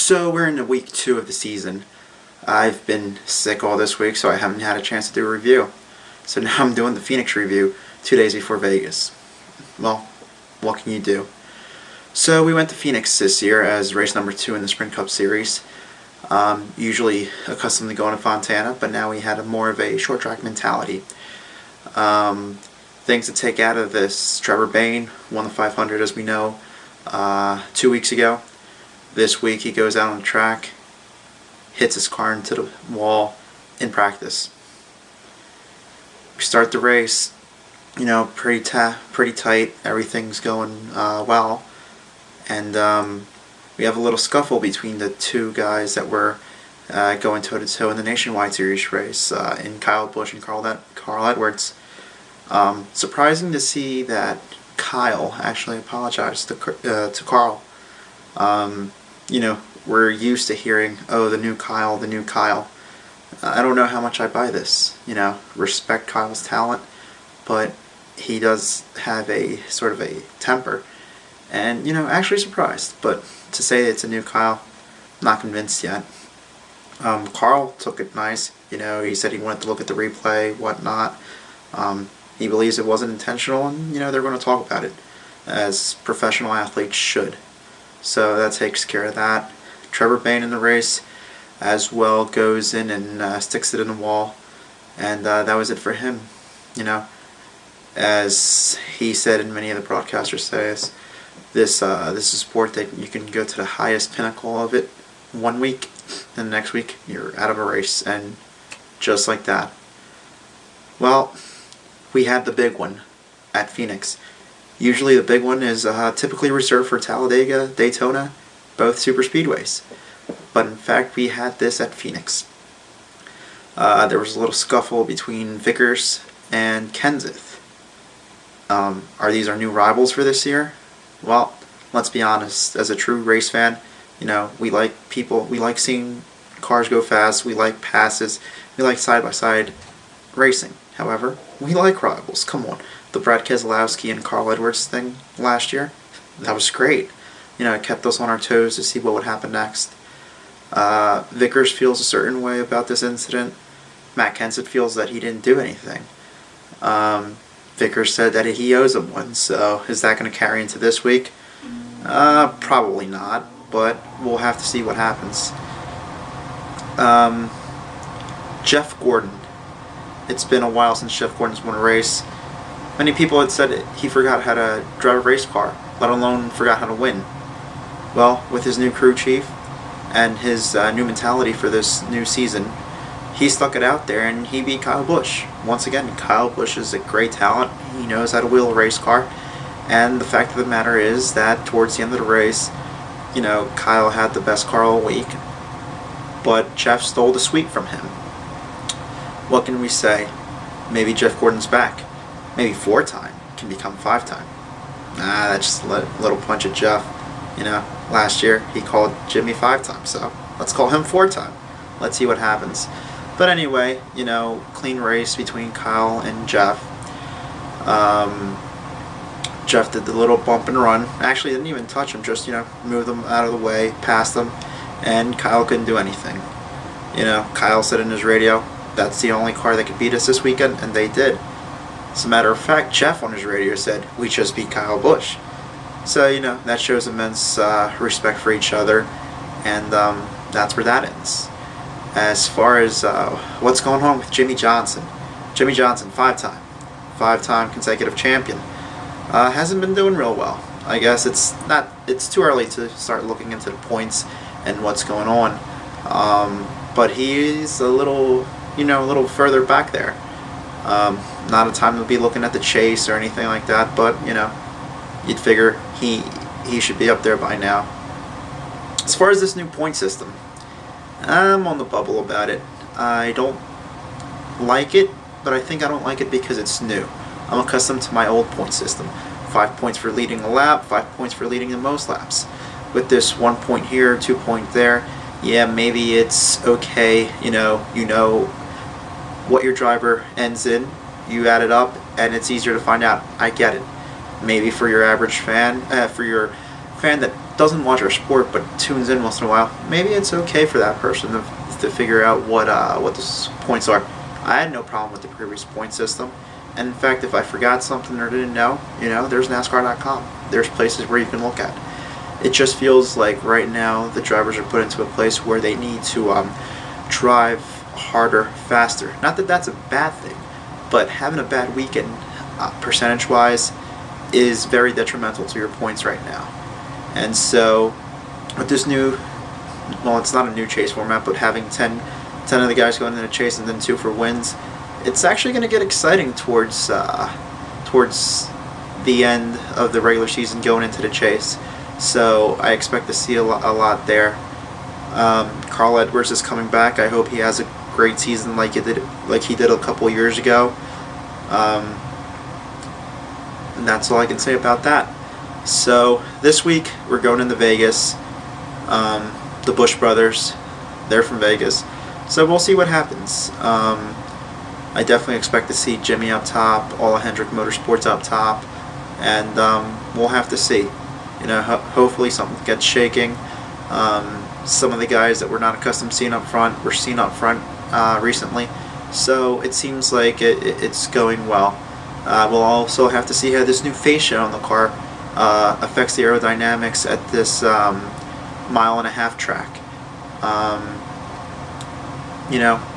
So we're in week 2 of the season. I've been sick all this week, so I haven't had a chance to do a review. So now I'm doing the Phoenix review 2 days before Vegas. Well, what can you do? So we went to Phoenix this year as race number 2 in the Sprint Cup Series. Usually accustomed to going to Fontana, but now we had more of a short track mentality. Things to take out of this: Trevor Bayne won the 500, as we know, 2 weeks ago. This week he goes out on the track, hits his car into the wall in practice. We start the race, pretty tight. Everything's going well, and we have a little scuffle between the two guys that were going toe to toe in the Nationwide Series race, in Kyle Busch and Carl Edwards. Surprising to see that Kyle actually apologized to Carl. We're used to hearing, "Oh, the new Kyle." I don't know how much I buy this. Respect Kyle's talent, but he does have a sort of a temper. And, actually surprised. But to say it's a new Kyle, not convinced yet. Carl took it nice. He said he wanted to look at the replay, whatnot. He believes it wasn't intentional, and, they're going to talk about it, as professional athletes should. So that takes care of that. Trevor Bayne in the race as well goes in and sticks it in the wall, and that was it for him. As he said, and many of the broadcasters say, this is a sport that you can go to the highest pinnacle of it one week, and the next week you're out of a race, and just like that. Well, we had the big one at Phoenix. Usually the big one is typically reserved for Talladega, Daytona, both super speedways. But in fact, we had this at Phoenix. There was a little scuffle between Vickers and Kenseth. Are these our new rivals for this year? Well, let's be honest. As a true race fan, we like seeing cars go fast. We like passes. We like side-by-side racing. However, we like rivals. Come on. The Brad Keselowski and Carl Edwards thing last year, that was great. It kept us on our toes to see what would happen next. Vickers feels a certain way about this incident. Matt Kenseth feels that he didn't do anything. Vickers said that he owes him one, so is that going to carry into this week? Probably not, but we'll have to see what happens. Jeff Gordon. It's been a while since Jeff Gordon's won a race. Many people had said he forgot how to drive a race car, let alone forgot how to win. Well, with his new crew chief and his new mentality for this new season, he stuck it out there and he beat Kyle Busch. Once again, Kyle Busch is a great talent. He knows how to wheel a race car. And the fact of the matter is that towards the end of the race, Kyle had the best car all week, but Jeff stole the sweep from him. What can we say? Maybe Jeff Gordon's back. Maybe 4-time can become 5-time. That's just a little punch at Jeff. Last year he called Jimmy 5-time, so let's call him 4-time. Let's see what happens. But anyway, clean race between Kyle and Jeff. Jeff did the little bump and run. Actually, didn't even touch him, just, moved them out of the way, passed them, and Kyle couldn't do anything. Kyle said in his radio, that's the only car that could beat us this weekend, and they did. As a matter of fact, Jeff on his radio said, we just beat Kyle Busch. So, that shows immense respect for each other, and that's where that ends. As far as what's going on with Jimmie Johnson. Jimmie Johnson, 5-time consecutive champion. Hasn't been doing real well. I guess it's too early to start looking into the points and what's going on. But he's a little further back there. Not a time to be looking at the chase or anything like that, but you'd figure he should be up there by now. As far as this new point system, I'm on the bubble about it. I don't like it, but I think I don't like it because it's new. I'm accustomed to my old point system. 5 points for leading a lap, 5 points for leading the most laps. With this 1 point here, 2 point there, yeah, maybe it's okay. You know what your driver ends in. You add it up, and it's easier to find out. I get it. Maybe for your average fan, for your fan that doesn't watch our sport but tunes in once in a while, maybe it's okay for that person to figure out what the points are. I had no problem with the previous point system. And in fact, if I forgot something or didn't know, there's NASCAR.com. There's places where you can look at. It just feels like right now the drivers are put into a place where they need to drive harder, faster. Not that that's a bad thing, but having a bad weekend, percentage-wise, is very detrimental to your points right now. And so, with this new, well, it's not a new chase format, but having 10 of the guys going in a chase and then 2 for wins, it's actually going to get exciting towards the end of the regular season going into the chase. So I expect to see a lot there. Carl Edwards is coming back. I hope he has a great season like he did a couple years ago. And that's all I can say about that. So this week we're going into Vegas. The Busch brothers, they're from Vegas. So we'll see what happens. I definitely expect to see Jimmy up top, all of Hendrick Motorsports up top, and we'll have to see. Hopefully something gets shaking. Some of the guys that we're not accustomed to seeing up front were seen up front recently, so it seems like it's going well. We'll also have to see how this new fascia on the car affects the aerodynamics at this 1.5 mile track.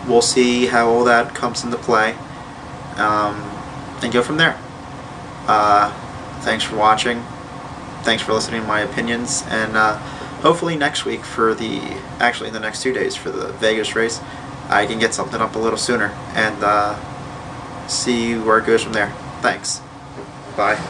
We'll see how all that comes into play, and go from there. Thanks for watching. Thanks for listening to my opinions, and hopefully next week actually in the next 2 days for the Vegas race, I can get something up a little sooner and see where it goes from there. Thanks. Bye.